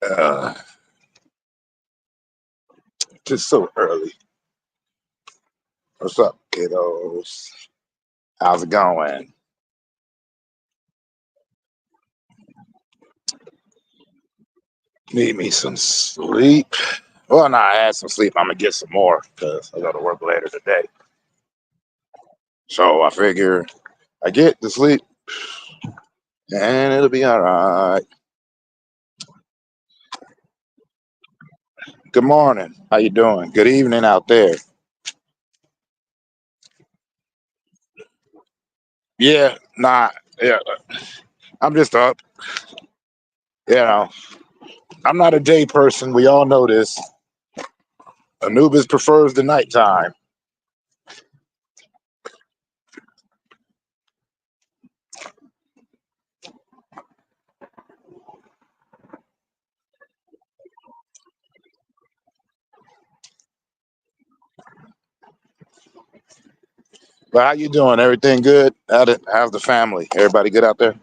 Uh, just so early. What's up, kiddos? How's it going? Need me some sleep. Well, no, I had some sleep. I'm gonna get some more because I got to work later today. So I figure I get the sleep and it'll be all right. Good morning. How you doing? Good evening out there. Yeah, nah, yeah. I'm just up. You know, I'm not a day person. We all know this. Anubis prefers the nighttime. But how you doing? Everything good? How's the family? Everybody good out there?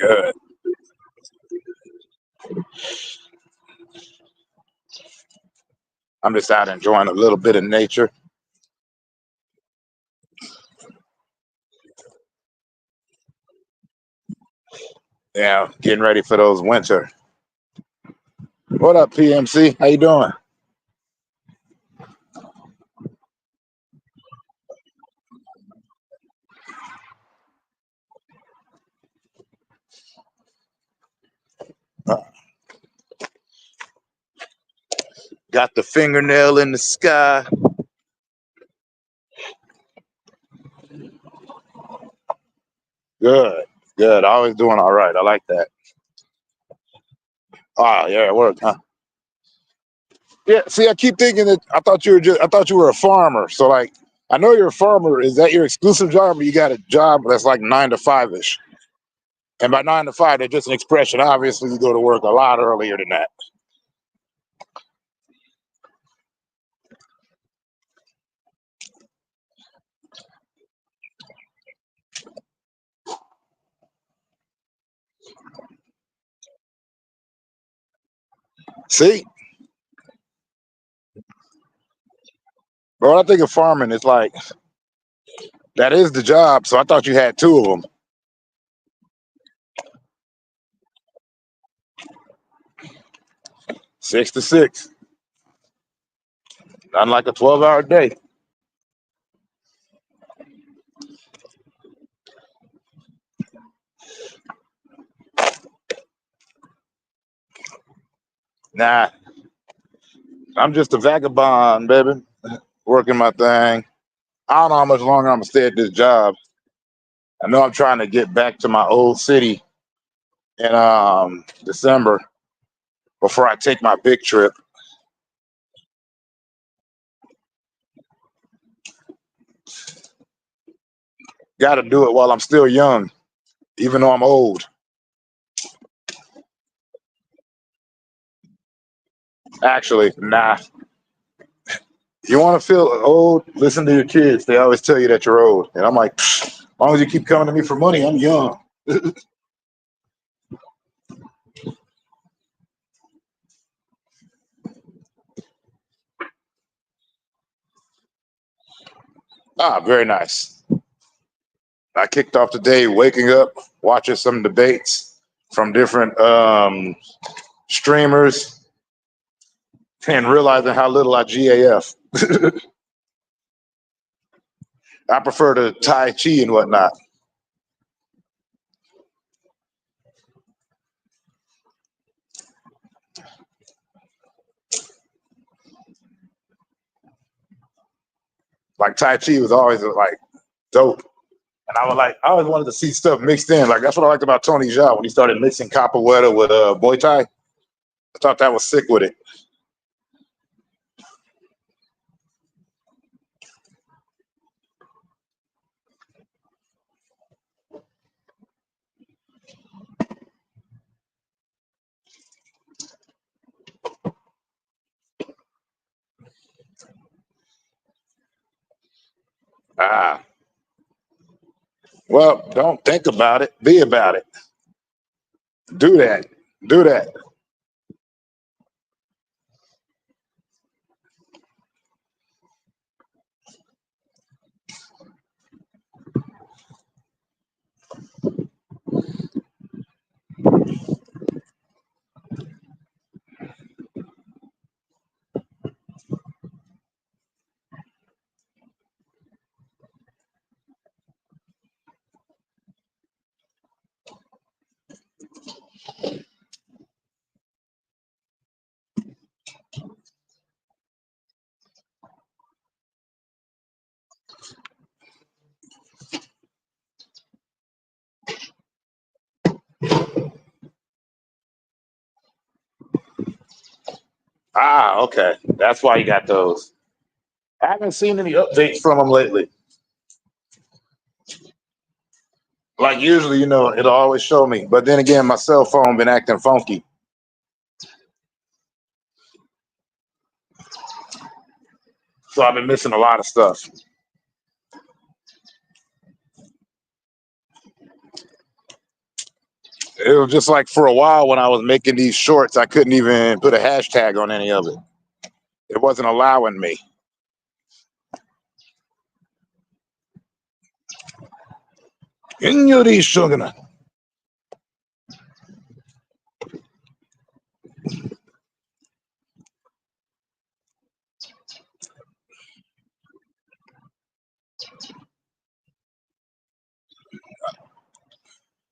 Good. I'm just out enjoying a little bit of nature. Yeah, getting ready for those winter. What up, PMC? How you doing? Uh, got the fingernail in the sky. Good, good. Always doing all right. I like that. Oh yeah, work, huh? Yeah. See, I keep thinking that I thought you were a farmer. So like, I know you're a farmer. Is that your exclusive job, or you got a job that's like 9 to 5 ish? And by 9 to 5, that's just an expression. Obviously, you go to work a lot earlier than that. See, but when I think of farming, it's like that is the job. So I thought you had two of them, 6 to 6, unlike a 12-hour day. Nah, I'm just a vagabond, baby, working my thing. I don't know how much longer I'm gonna stay at this job. I know I'm trying to get back to my old city in December before I take my big trip. Got to do it while I'm still young, even though I'm old. Actually, nah. You want to feel old? Listen to your kids. They always tell you that you're old, and I'm like, as long as you keep coming to me for money, I'm young. Ah, very nice. I kicked off the day waking up, watching some debates from different streamers, and realizing how little I GAF. I prefer to Tai Chi and whatnot. Like Tai Chi was always like dope. And I always wanted to see stuff mixed in. Like that's what I liked about Tony Jaa when he started mixing capoeira with Muay Thai. I thought that was sick with it. Well, don't think about it. Be about it. Do that. Do that. Ah, okay. That's why you got those. I haven't seen any updates from them lately. Like usually, it'll always show me. But then again, my cell phone been acting funky. So I've been missing a lot of stuff. It was just like for a while when I was making these shorts, I couldn't even put a hashtag on any of it. It wasn't allowing me. Inuri Shogana.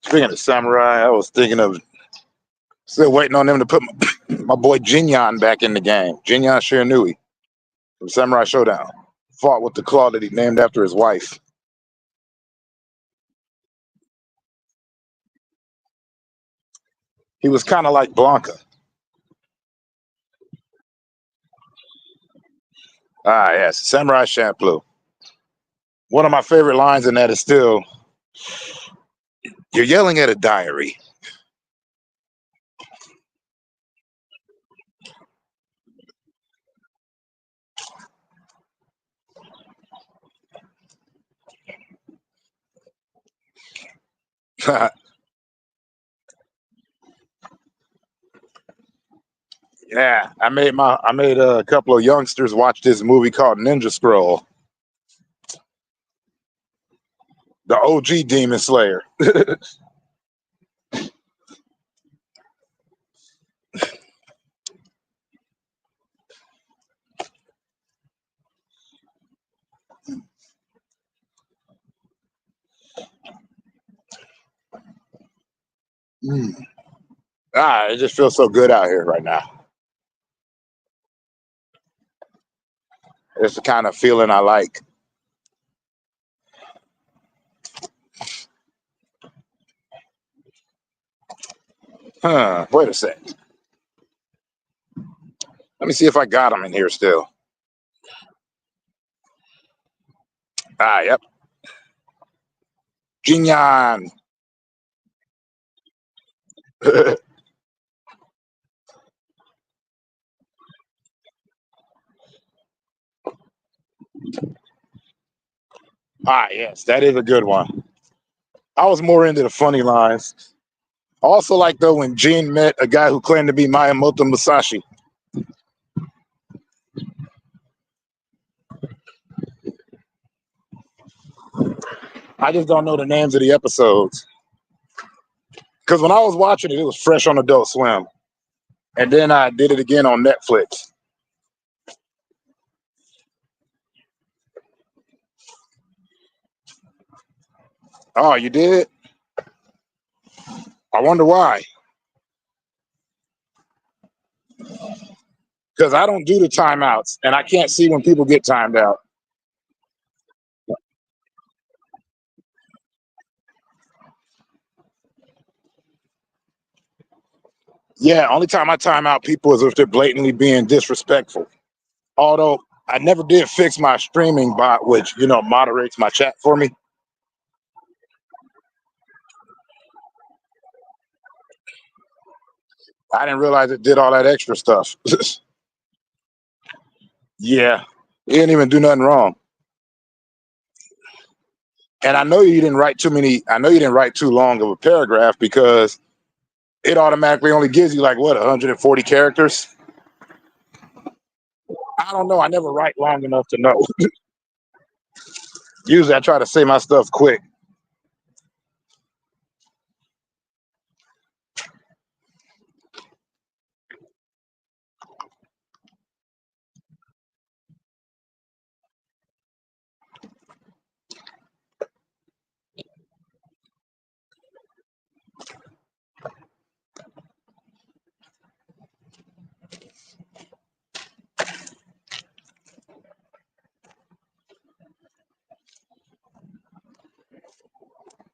Speaking of samurai, I was thinking of still waiting on them to put my boy Jinyan back in the game. Jinyan Shiranui from Samurai Showdown. Fought with the claw that he named after his wife. He was kind of like Blanca. Ah, yes, Samurai Champloo. One of my favorite lines in that is still, "You're yelling at a diary." Yeah, I made a couple of youngsters watch this movie called Ninja Scroll, the OG Demon Slayer. Mm. It just feels so good out here right now. It's the kind of feeling I like. Huh? Wait a sec. Let me see if I got them in here still. Ah, yep. Jinyan. Yes, that is a good one. I was more into the funny lines. Also, like though when Jin met a guy who claimed to be Miyamoto Musashi. I just don't know the names of the episodes because when I was watching it, it was fresh on Adult Swim, and then I did it again on Netflix. Oh, you did? I wonder why. Because I don't do the timeouts, and I can't see when people get timed out. Yeah, only time I time out people is if they're blatantly being disrespectful. Although I never did fix my streaming bot, which moderates my chat for me. I didn't realize it did all that extra stuff. Yeah, he didn't even do nothing wrong. And I know you didn't write too many. I know you didn't write too long of a paragraph because it automatically only gives you like what 140 characters. I don't know. I never write long enough to know. Usually, I try to say my stuff quick.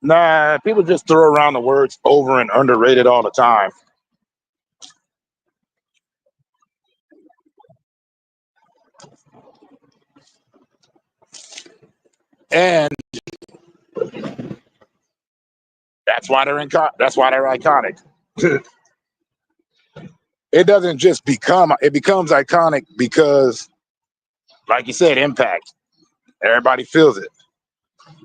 Nah, people just throw around the words over and underrated all the time. And that's why that's why they're iconic. It doesn't just become it becomes iconic because, like you said, impact. Everybody feels it.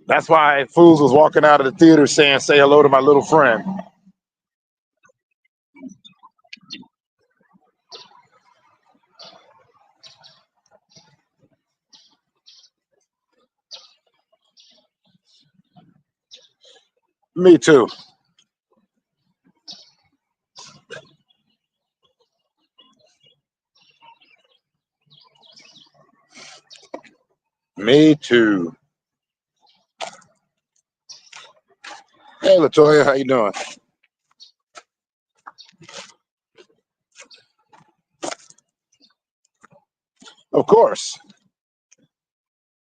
That's why fools was walking out of the theater saying, "Say hello to my little friend." Me too. Me too. Hey, Latoya, how you doing? Of course.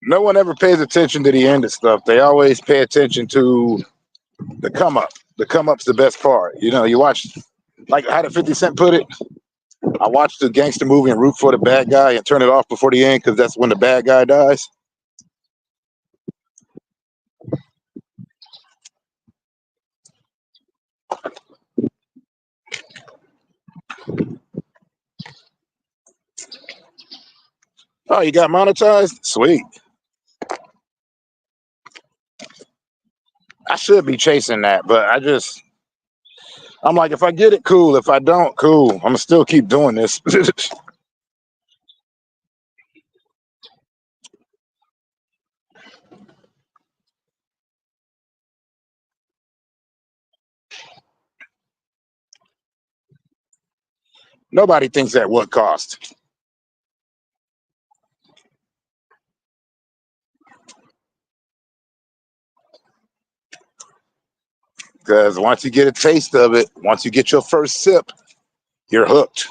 No one ever pays attention to the end of stuff. They always pay attention to the come up. The come up's the best part. You know, you watch, like how did 50 Cent put it? I watched the gangster movie and root for the bad guy and turn it off before the end because that's when the bad guy dies. Oh, you got monetized? Sweet. I should be chasing that, but I'm like, if I get it, cool. If I don't, cool. I'm gonna still keep doing this. Nobody thinks at what cost. Because once you get a taste of it, once you get your first sip, you're hooked.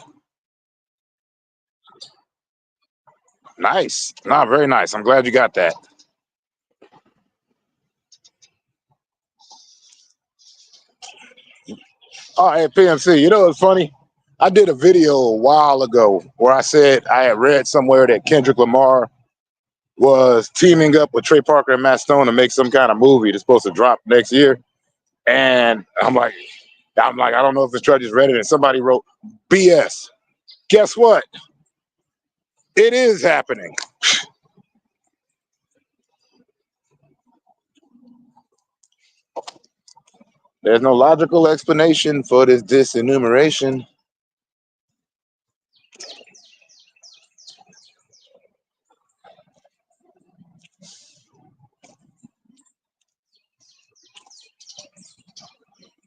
Nice. No, very nice. I'm glad you got that. Oh, hey, PMC, you know what's funny? I did a video a while ago where I said I had read somewhere that Kendrick Lamar was teaming up with Trey Parker and Matt Stone to make some kind of movie that's supposed to drop next year. And I don't know if it's true. I just read it and somebody wrote BS. Guess what? It is happening. There's no logical explanation for this disenumeration.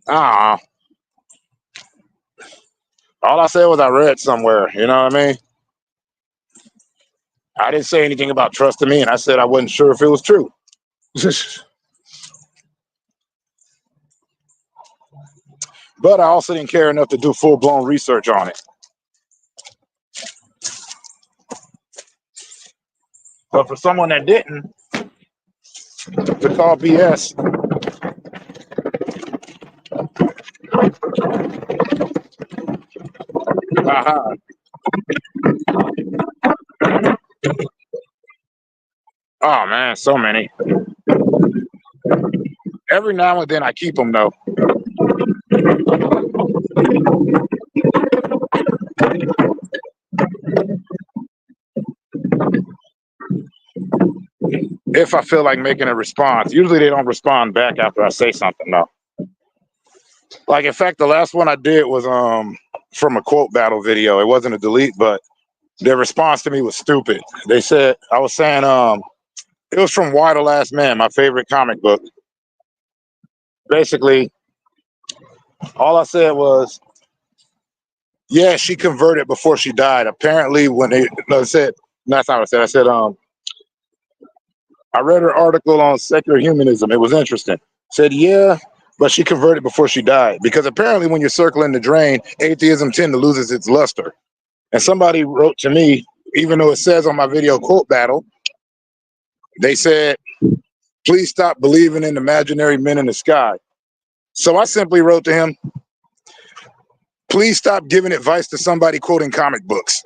Ah, all I said was I read somewhere. You know what I mean? I didn't say anything about trusting me, and I said I wasn't sure if it was true. But I also didn't care enough to do full blown research on it. But for someone that didn't, to call BS, uh-huh. Oh man, so many. Every now and then I keep them though. if I feel like making a response. Usually they don't respond back after I say something though. Like in fact, the last one I did was from a quote battle video. It wasn't a delete, but their response to me was stupid. They said I was saying it was from Why the Last Man, my favorite comic book. Basically, all I said was, yeah, she converted before she died. Apparently, when they no, I said that's not what I said. I said I read her article on secular humanism. It was interesting. Said, yeah, but she converted before she died. Because apparently when you're circling the drain, atheism tend to loses its luster. And somebody wrote to me, even though it says on my video quote battle, they said, please stop believing in imaginary men in the sky. So I simply wrote to him, please stop giving advice to somebody quoting comic books.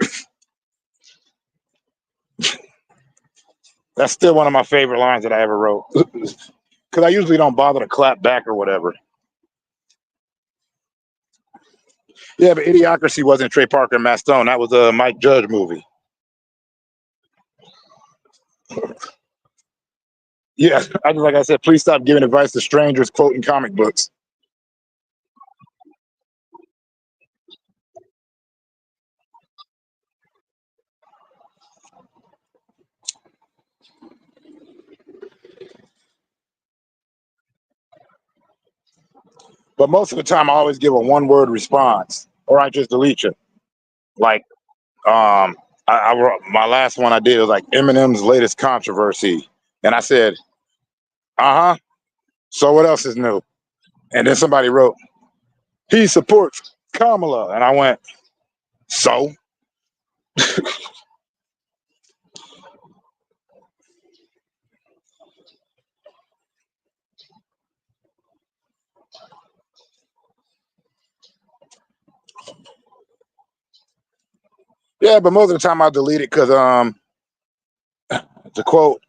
That's still one of my favorite lines that I ever wrote. Because I usually don't bother to clap back or whatever. Yeah, but Idiocracy wasn't Trey Parker and Matt Stone. That was a Mike Judge movie. Yeah, like I said, please stop giving advice to strangers quoting comic books. But most of the time, I always give a one-word response, or I just delete you. Like, I wrote, my last one I did was like Eminem's latest controversy, and I said, "Uh huh." So what else is new? And then somebody wrote, "He supports Kamala," and I went, "So." Yeah, but most of the time I delete it because to quote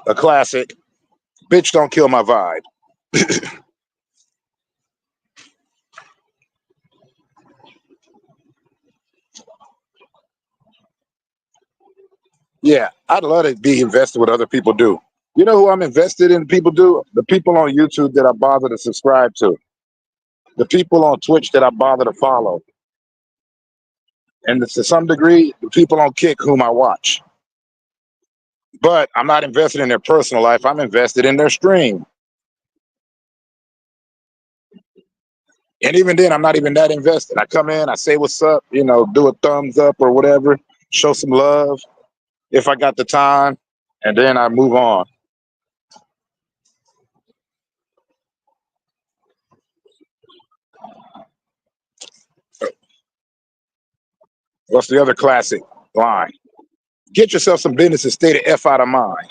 a classic, "Bitch, don't kill my vibe." Yeah, I'd love to be invested with other people do. You know who I'm invested in? People do the people on YouTube that I bother to subscribe to, the people on Twitch that I bother to follow, and to some degree, the people on Kick whom I watch. But I'm not invested in their personal life. I'm invested in their stream, and even then, I'm not even that invested. I come in, I say what's up, do a thumbs up or whatever, show some love if I got the time, and then I move on. What's the other classic line? Get yourself some business and stay the F out of mine.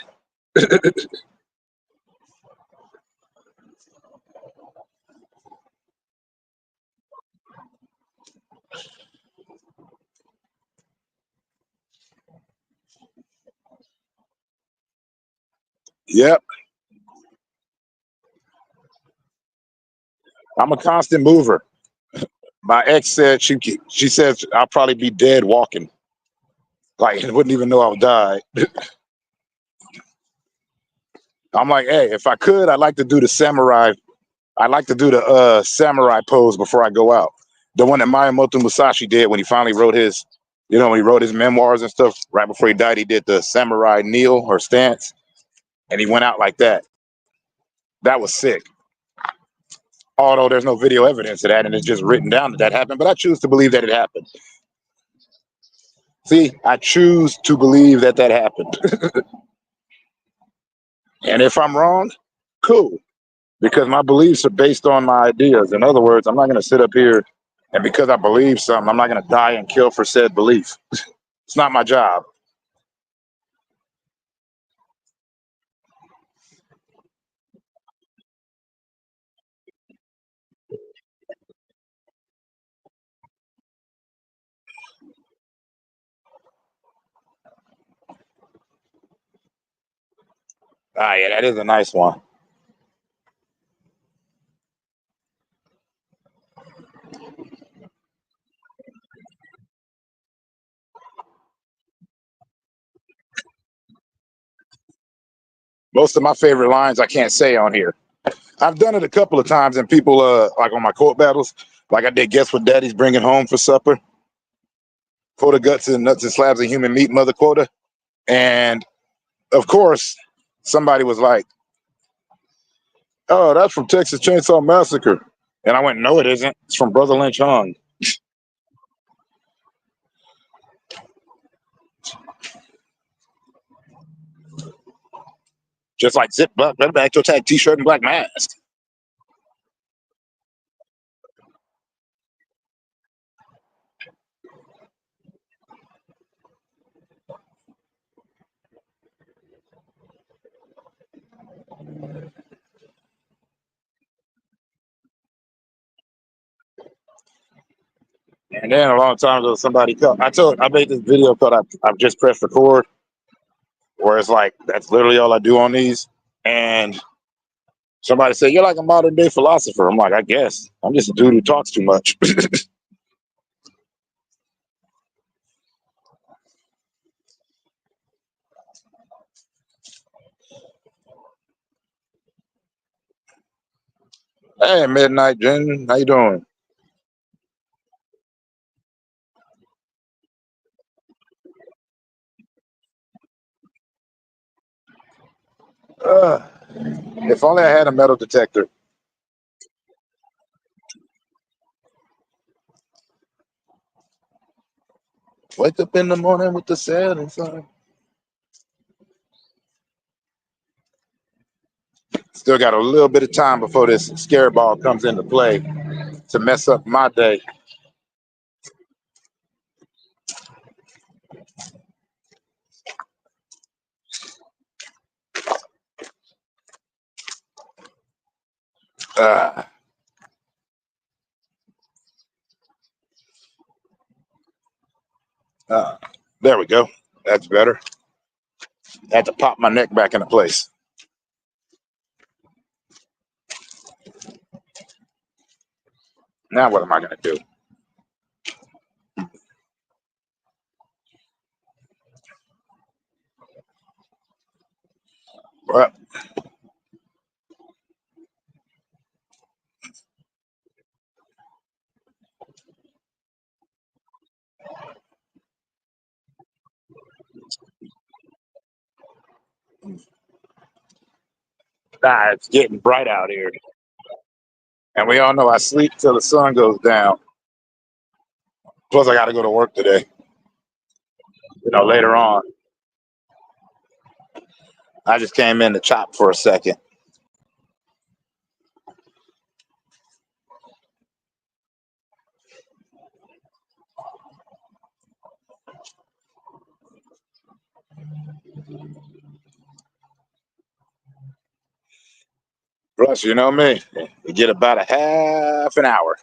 Yep. I'm a constant mover. My ex said she says I'll probably be dead walking. Like wouldn't even know I would die. I'm like, hey, if I could, I'd like to do the samurai. I'd like to do the samurai pose before I go out. The one that Miyamoto Musashi did when he finally wrote his, when he wrote his memoirs and stuff. Right before he died, he did the samurai kneel or stance, and he went out like that. That was sick. Although there's no video evidence of that, and it's just written down that that happened. But I choose to believe that it happened. See, I choose to believe that that happened. And if I'm wrong, cool, because my beliefs are based on my ideas. In other words, I'm not going to sit up here and because I believe something, I'm not going to die and kill for said belief. It's not my job. Ah, yeah, that is a nice one. Most of my favorite lines I can't say on here. I've done it a couple of times, and people, like on my court battles, like I did Guess What Daddy's Bringing Home for Supper, quota guts and nuts and slabs of human meat, mother quota. And of course, somebody was like, "Oh, that's from Texas Chainsaw Massacre." And I went, "No, it isn't. It's from Brother Lynch Hung." Just like Zip Black, better back your tag T-shirt and black mask. And then a long time ago, somebody called. I made this video called I've just pressed record, where it's like that's literally all I do on these. And somebody said, "You're like a modern day philosopher." I'm like, "I guess I'm just a dude who talks too much." Hey, Midnight Jen, how you doing? Uh, if only I had a metal detector. Wake up in the morning with the setting sun. Still got a little bit of time before this Scareball comes into play to mess up my day. Uh, uh, there we go. That's better. I had to pop my neck back into place. Now what am I gonna do? Well, it's getting bright out here, and we all know I sleep till the sun goes down. Plus, I got to go to work today. Later on. I just came in to chop for a second. Plus, you know me, you get about a half an hour.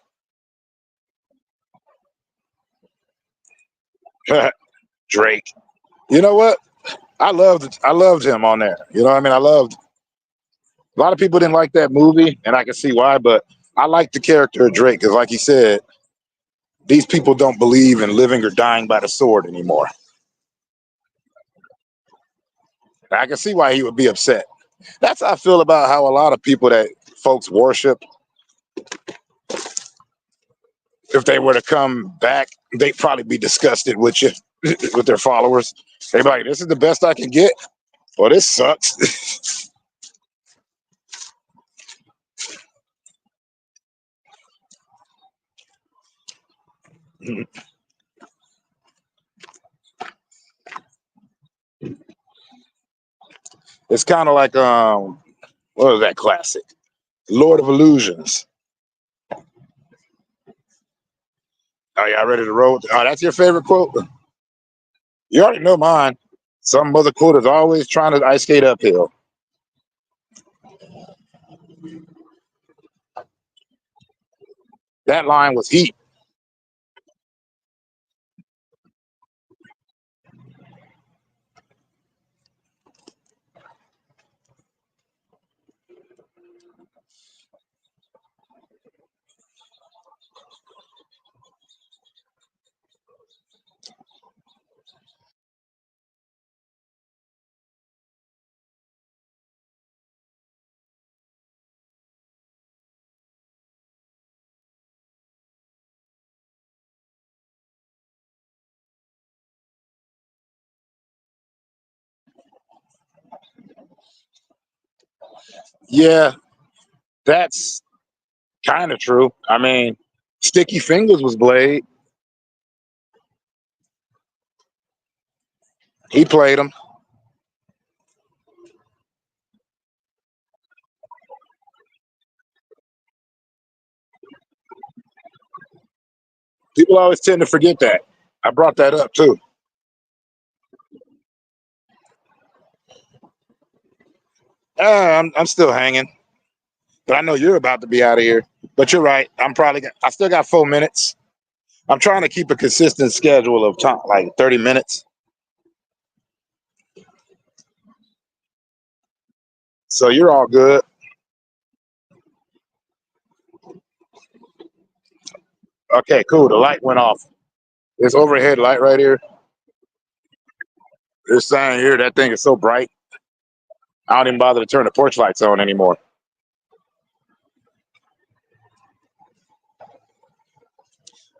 Drake. You know what? I loved him on there. You know what I mean? I loved a lot of people didn't like that movie, and I can see why, but I like the character of Drake because, like he said, these people don't believe in living or dying by the sword anymore. And I can see why he would be upset. That's how I feel about how a lot of people that folks worship, if they were to come back, they'd probably be disgusted with you, with their followers. They'd be like, "This is the best I can get." Well, this sucks. It's kind of like what was that classic? Lord of Illusions. Are y'all ready to roll? Oh, that's your favorite quote? You already know mine. Some mother quote is always trying to ice skate uphill. That line was heat. Yeah, that's kind of true. I mean, Sticky Fingers was Blade. He played him. People always tend to forget that. I brought that up too. I'm still hanging, but I know you're about to be out of here. But you're right. I still got 4 minutes. I'm trying to keep a consistent schedule of time, like 30 minutes. So you're all good. Okay, cool. The light went off. This overhead light right here. This sign here, that thing is so bright. I don't even bother to turn the porch lights on anymore.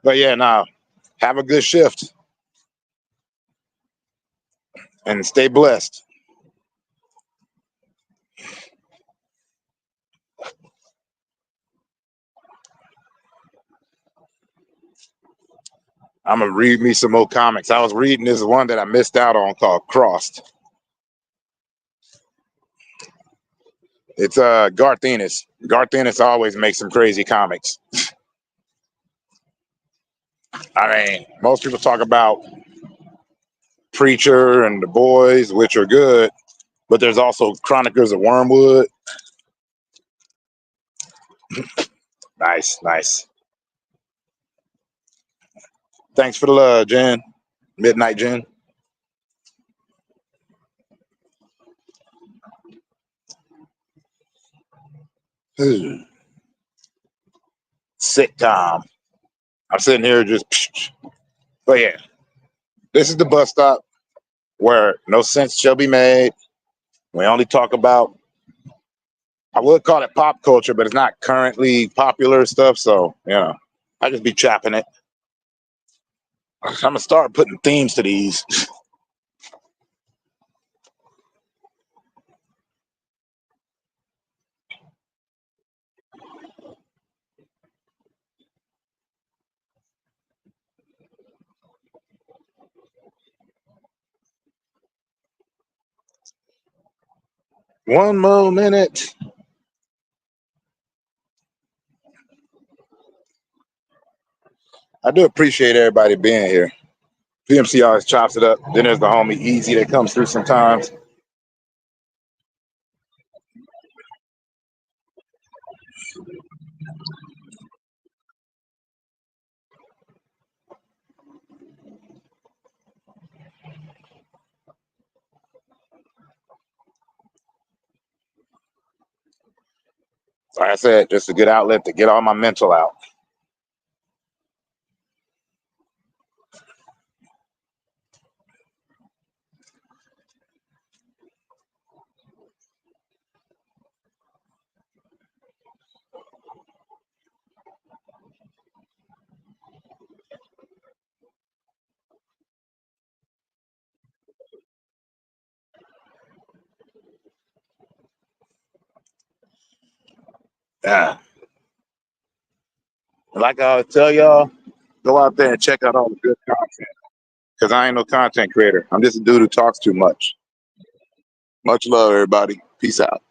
But yeah, now have a good shift and stay blessed. I'm gonna read me some more comics. I was reading this one that I missed out on called Crossed. It's Garth Ennis. Garth Ennis always makes some crazy comics. I mean, most people talk about Preacher and The Boys, which are good, but there's also Chronicles of Wormwood. Nice, nice. Thanks for the love, Jen. Midnight Jen. Sitcom. I'm sitting here just, but yeah, this is the bus stop where no sense shall be made. We only talk about, I would call it pop culture, but it's not currently popular stuff. So, I just be chopping it. I'm gonna start putting themes to these. One more minute. I do appreciate everybody being here. PMC always chops it up. Then there's the homie Easy that comes through sometimes. Like I said, just a good outlet to get all my mental out. Yeah. Like I always tell y'all, go out there and check out all the good content. Because I ain't no content creator. I'm just a dude who talks too much. Much love, everybody. Peace out.